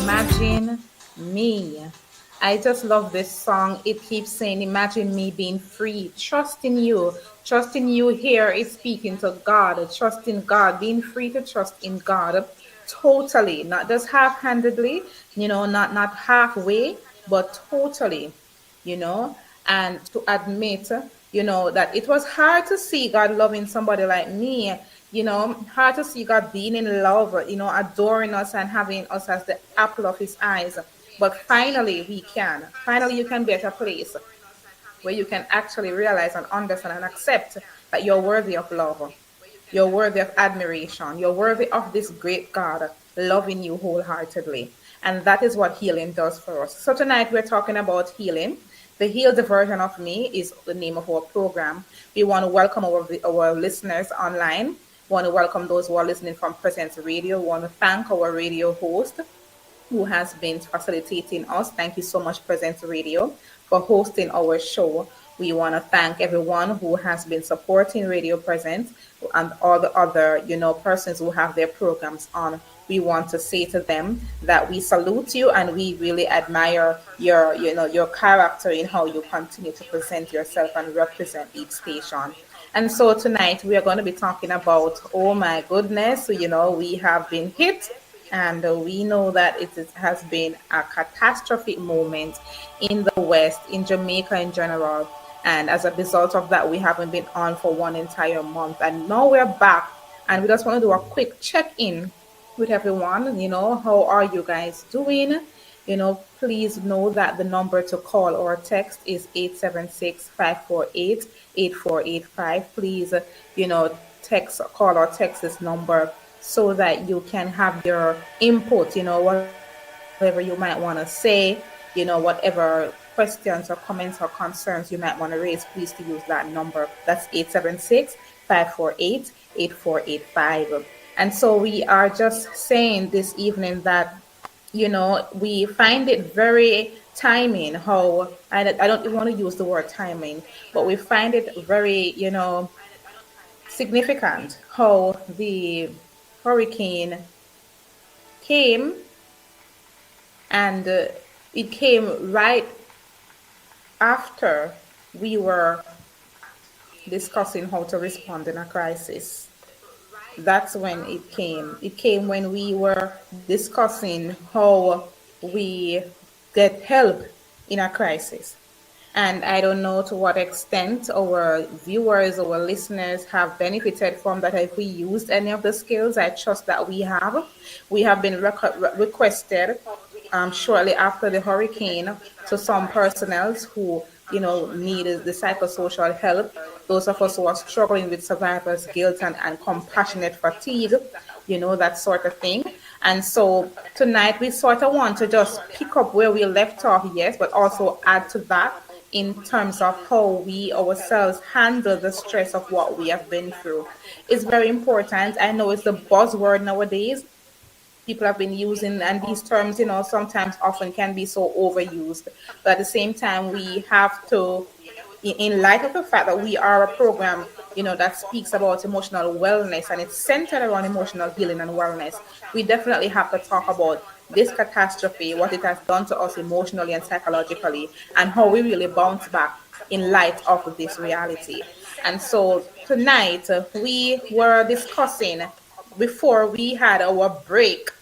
Imagine me. I just love this song. It keeps saying, imagine me being free, trust in you. Trust in you here is speaking to God, trust in God, being free to trust in God totally, not just half-handedly, not halfway, but totally, you know, and to admit, that it was hard to see God loving somebody like me, hard to see God being in love, adoring us and having us as the apple of his eyes. But finally, we can. Finally, you can be at a place where you can actually realize and understand and accept that you're worthy of love. You're worthy of admiration. You're worthy of this great God loving you wholeheartedly. And that is what healing does for us. So tonight we're talking about healing. The Healed Version of Me is the name of our program. We want to welcome our listeners online. We want to welcome those who are listening from Presence Radio. We want to thank our radio host who has been facilitating us. Thank you so much, Presence Radio, for hosting our show. We want to thank everyone who has been supporting Radio Presence and all the other, persons who have their programs on. We want to say to them that we salute you and we really admire your character in how you continue to present yourself and represent each station. And so tonight we are going to be talking about, oh my goodness, we have been hit and we know that has been a catastrophic moment in the West, in Jamaica in general. And as a result of that, we haven't been on for one entire month. And now we're back. And we just want to do a quick check-in with everyone. How are you guys doing? Please know that the number to call or text is 876-548-8485. Please, call or text this number so that you can have your input, whatever you might want to say, whatever questions or comments or concerns you might want to raise, please to use that number. That's 876-548-8485. And so we are just saying this evening that, we find it very timing how, I don't even want to use the word timing, but we find it very, significant how the hurricane came and it came right after we were discussing how to respond in a crisis. That's when it came. It came when we were discussing how we get help in a crisis. And I don't know to what extent our viewers, our listeners have benefited from that. If we used any of the skills, I trust that we have. We have been requested shortly after the hurricane to some personnel who, needed the psychosocial help. Those of us who are struggling with survivor's guilt and compassionate fatigue, that sort of thing. And so tonight we sort of want to just pick up where we left off, yes, but also add to that in terms of how we ourselves handle the stress of what we have been through. It's very important. I know it's the buzzword nowadays. People have been using, and these terms, sometimes often can be so overused. But at the same time, we have to, in light of the fact that we are a program, that speaks about emotional wellness and it's centered around emotional healing and wellness, we definitely have to talk about this catastrophe, what it has done to us emotionally and psychologically, and how we really bounce back in light of this reality. And so tonight we were discussing, before we had our break,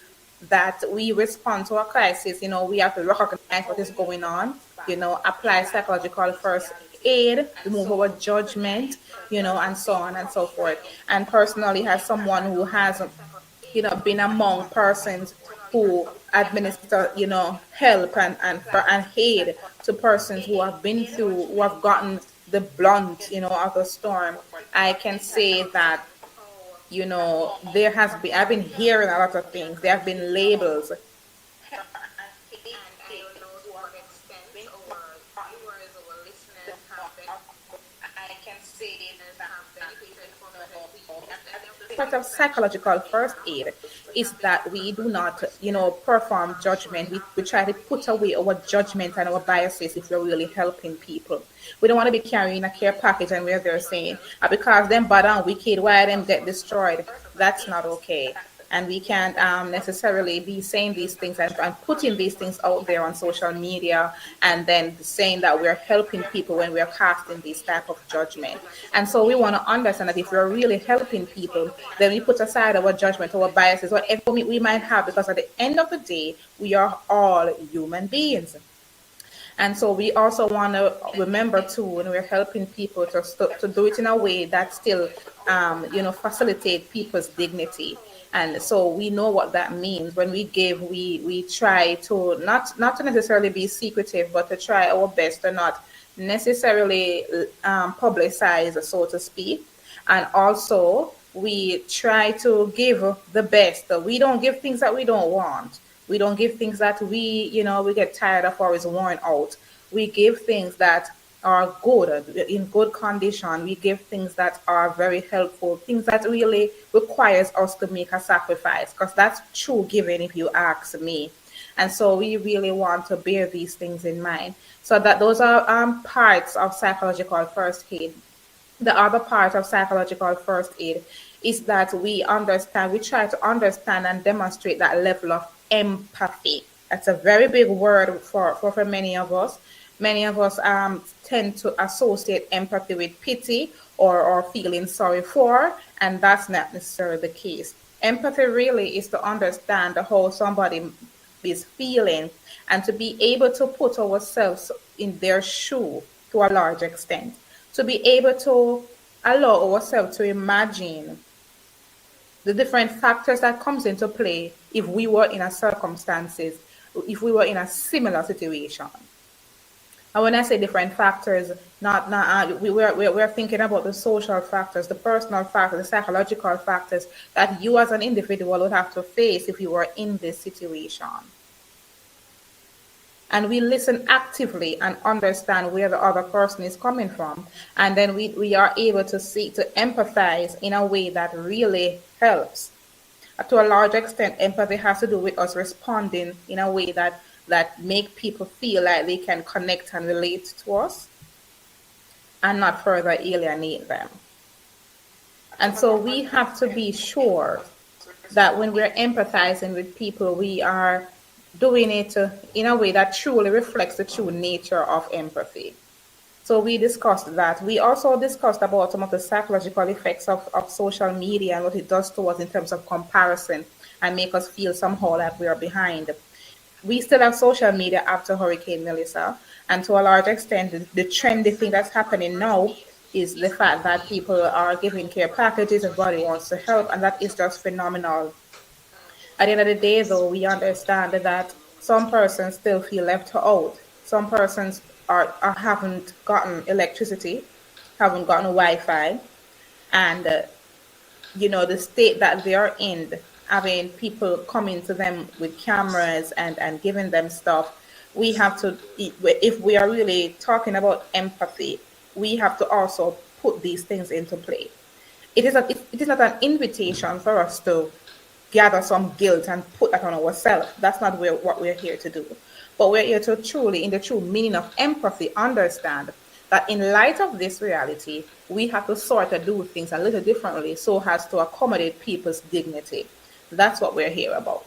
that we respond to a crisis, we have to recognize what is going on, apply psychological first aid, remove our judgment, and so on and so forth. And personally, as someone who has, been among persons who administer, help and aid to persons who have been through, who have gotten the blunt, of the storm, I can say that, I've been hearing a lot of things. There have been labels. Part of psychological first aid is that we do not, perform judgment. We try to put away our judgment and our biases if we're really helping people. We don't want to be carrying a care package and we're there saying, because them bad and wicked, why them get destroyed? That's not okay. and we can't necessarily be saying these things and putting these things out there on social media and then saying that we're helping people when we're casting these type of judgment. And so we want to understand that if we're really helping people, then we put aside our judgment, our biases, whatever we might have, because at the end of the day, we are all human beings. And so we also want to remember too, when we're helping people to do it in a way that still, facilitate people's dignity. And so we know what that means. When we give, we try to not to necessarily be secretive, but to try our best to not necessarily publicize, so to speak. And also, we try to give the best. We don't give things that we don't want. We don't give things that we get tired of or is worn out. We give things that are good, in good condition. We give things that are very helpful, things that really requires us to make a sacrifice, because that's true giving, if you ask me. And so we really want to bear these things in mind. So that those are parts of psychological first aid. The other part of psychological first aid is that we try to understand and demonstrate that level of empathy. That's a very big word for many of us. Many of us tend to associate empathy with pity or feeling sorry for, and that's not necessarily the case. Empathy really is to understand how somebody is feeling and to be able to put ourselves in their shoe to a large extent, to be able to allow ourselves to imagine the different factors that comes into play if we were in a circumstances, if we were in a similar situation. And when I say different factors, we're thinking about the social factors, the personal factors, the psychological factors that you as an individual would have to face if you were in this situation. And we listen actively and understand where the other person is coming from. And then we are able to empathize in a way that really helps. To a large extent, empathy has to do with us responding in a way that make people feel like they can connect and relate to us and not further alienate them. And so we have to be sure that when we're empathizing with people, we are doing it in a way that truly reflects the true nature of empathy. So we discussed that. We also discussed about some of the psychological effects of social media and what it does to us in terms of comparison and make us feel somehow like we are behind. We still have social media after Hurricane Melissa, and to a large extent, the trendy thing that's happening now is the fact that people are giving care packages, everybody wants to help, and that is just phenomenal. At the end of the day, though, we understand that some persons still feel left out. Some persons haven't gotten electricity, haven't gotten Wi-Fi, and the state that they are in, having people coming to them with cameras and giving them stuff. We have to, if we are really talking about empathy, we have to also put these things into play. It is not an invitation for us to gather some guilt and put that on ourselves. That's not what we're here to do. But we're here to truly, in the true meaning of empathy, understand that in light of this reality, we have to sort of do things a little differently so as to accommodate people's dignity. That's what we're here about.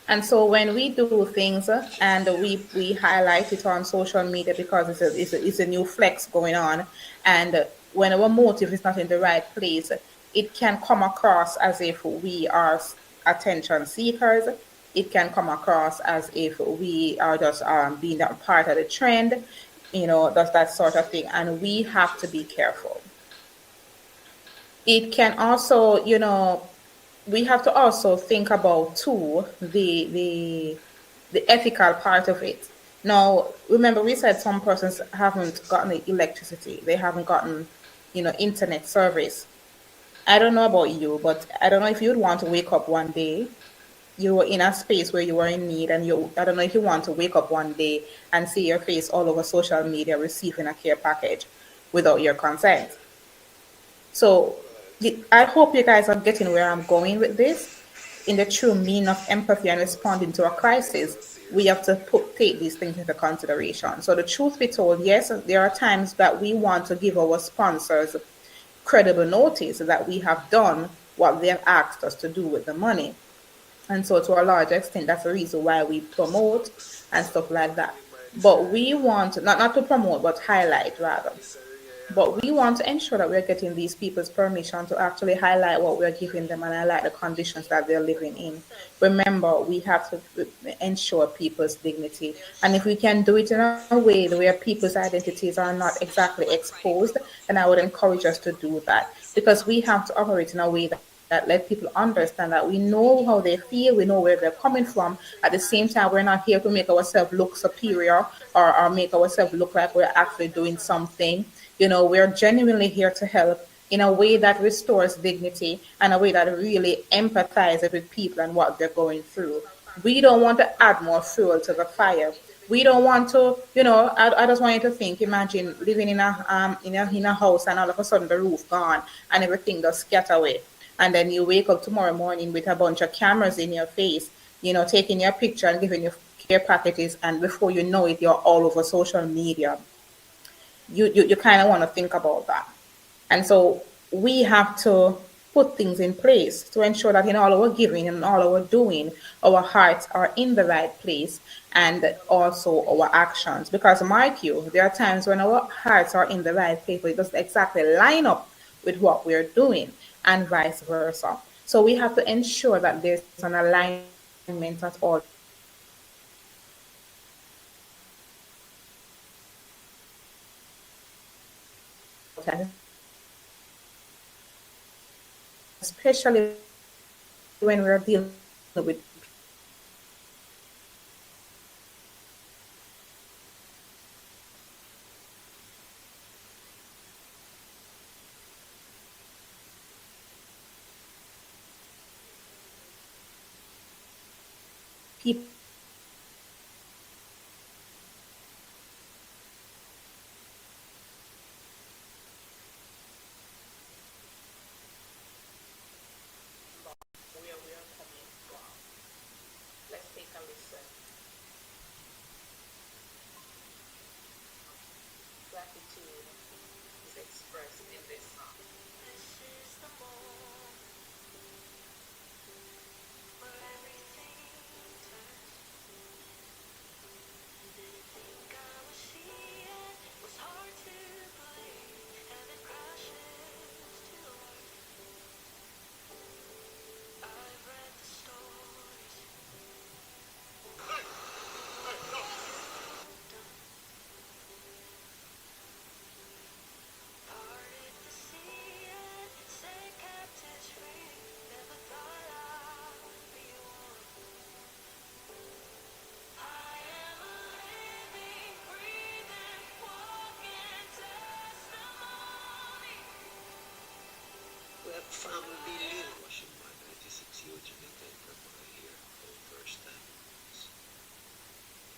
And so when we do things and we highlight it on social media because it's a new flex going on, and when our motive is not in the right place, it can come across as if we are attention seekers. It can come across as if we are just being a part of the trend, that sort of thing. And we have to be careful. It can also, we have to also think about too the ethical part of it. Now, remember, we said some persons haven't gotten the electricity. They haven't gotten, internet service. I don't know about you, but I don't know if you'd want to wake up one day, you were in a space where you were in need, and I don't know if you want to wake up one day and see your face all over social media receiving a care package without your consent. So I hope you guys are getting where I'm going with this. In the true meaning of empathy and responding to a crisis, we have to take these things into consideration. So the truth be told, yes, there are times that we want to give our sponsors credible notice that we have done what they have asked us to do with the money. And so, to a large extent, that's the reason why we promote and stuff like that. But we want not to promote, but highlight rather. But we want to ensure that we're getting these people's permission to actually highlight what we're giving them and highlight the conditions that they're living in. Remember, we have to ensure people's dignity. And if we can do it in a way where people's identities are not exactly exposed, then I would encourage us to do that. Because we have to operate in a way that let people understand that we know how they feel, we know where they're coming from. At the same time, we're not here to make ourselves look superior, or make ourselves look like we're actually doing something. We're genuinely here to help in a way that restores dignity and a way that really empathizes with people and what they're going through. We don't want to add more fuel to the fire. We don't want to, I just want you to think, imagine living in a house and all of a sudden the roof gone and everything just scatter away. And then you wake up tomorrow morning with a bunch of cameras in your face, taking your picture and giving you care packages, and before you know it, you're all over social media. You kind of want to think about that. And so we have to put things in place to ensure that in all our giving and all our doing, our hearts are in the right place, and also our actions. Because mark you, there are times when our hearts are in the right place, but it doesn't exactly line up with what we're doing, and vice versa. So we have to ensure that there's an alignment at all times, especially when we're dealing with people. Family. Washing my 96-year Jamaican grandmother here for the first time.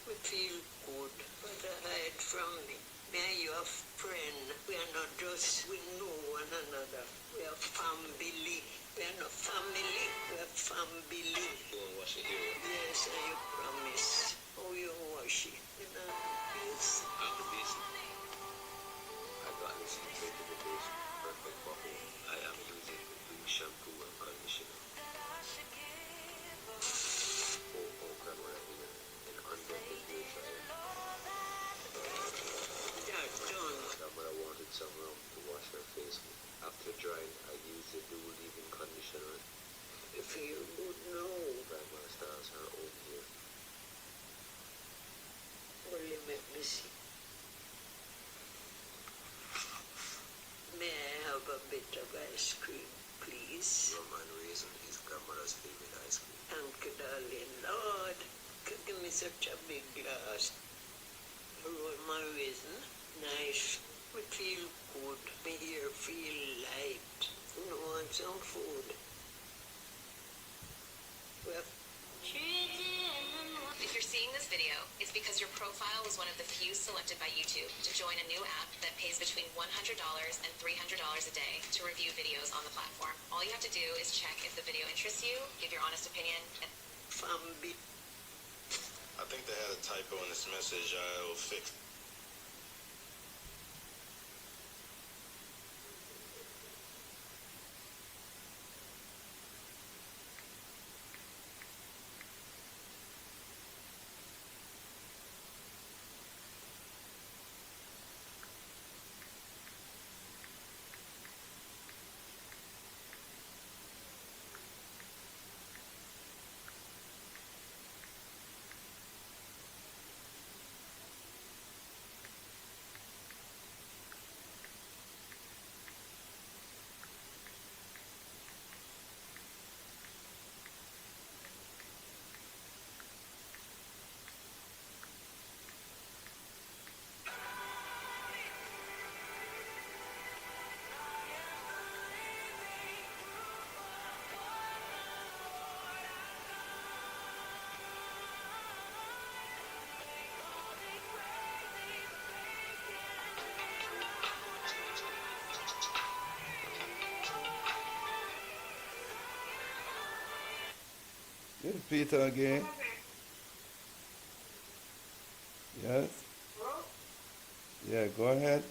We feel good. What a hide from me. Me and you are friend. We are not just, we know one another. We are family. We are not family. We are family. You want to wash it here? Yes, and you promise. Oh, you wash it. You know, yes. And the basin. I got this into the basin. Perfect bubble. I am using the blue shampoo and conditioner. Oh, grandma here. In under the blue dryer. Yeah, done. Grandma wanted some rum to wash her face with. After drying, I used the dual leave-in conditioner. It feels good now. Grandma styles her own hair. Only make me see. May I have a bit of ice cream, please? Rum and raisin is grandmother's favorite ice cream. Thank you, darling. Lord, give me such a big glass. Rum and raisin. Nice. We feel good. Me here feel light. You want some food? Well, if you're seeing this video, it's because your profile was one of the few selected by YouTube to join a new app that pays between $100 and $300 a day to review videos on the platform. All you have to do is check if the video interests you, give your honest opinion, and I think they had a typo in this message. I'll fix. Peter again. Yes? Yeah, go ahead.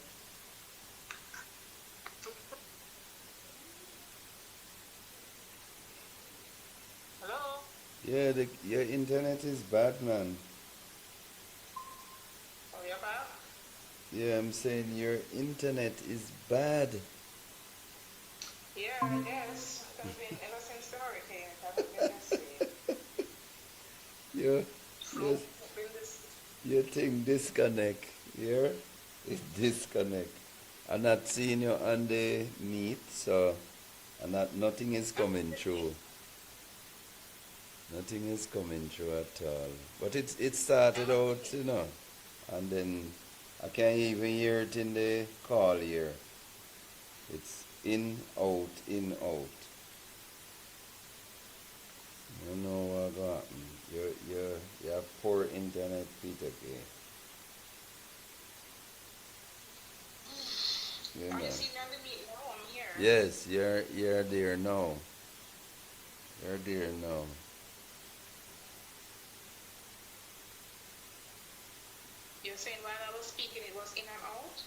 Hello? Yeah, your internet is bad, man. Oh, you're back? Yeah, I'm saying your internet is bad. Yeah, I guess. It has been ever since the hurricane. It hasn't been messy. Your, Flu. your, Been this. your thing disconnect. Yeah? It disconnect. I'm not seeing you on the meet, so nothing is coming through. Nothing is coming through at all. But it started out, and then I can't even hear it in the call here. It's in, out, in, out. I don't know what happened. You have poor internet, Peter K. You Are know. you seeing me on the meet now? I'm here. Yes, you're there now. You're there now. You're saying while I was speaking, it was in and out?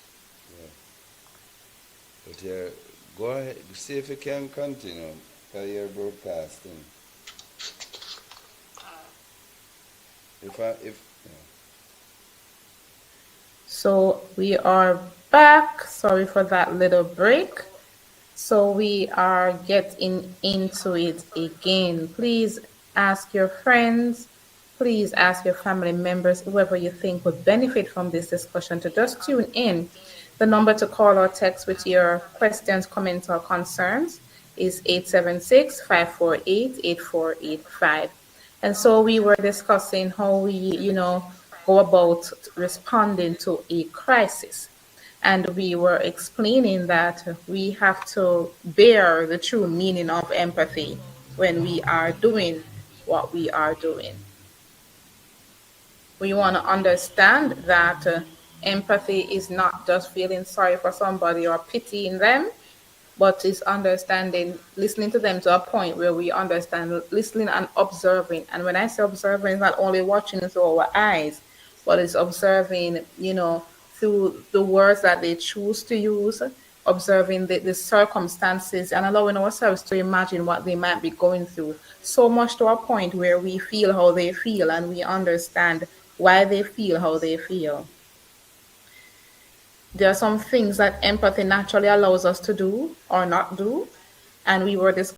Yeah. But go ahead, see if you can continue, because you're broadcasting. If So we are back. Sorry for that little break. So we are getting into it again. Please ask your friends, please ask your family members, whoever you think would benefit from this discussion to just tune in. The number to call or text with your questions, comments, or concerns is 876-548-8485. And so we were discussing how we, go about responding to a crisis. And we were explaining that we have to bear the true meaning of empathy when we are doing what we are doing. We want to understand that empathy is not just feeling sorry for somebody or pitying them, but is understanding, listening to them to a point where we understand, listening and observing. And when I say observing, it's not only watching through our eyes, but it's observing, through the words that they choose to use, observing the circumstances and allowing ourselves to imagine what they might be going through. So much to a point where we feel how they feel and we understand why they feel how they feel. There are some things that empathy naturally allows us to do or not do, and we were discussing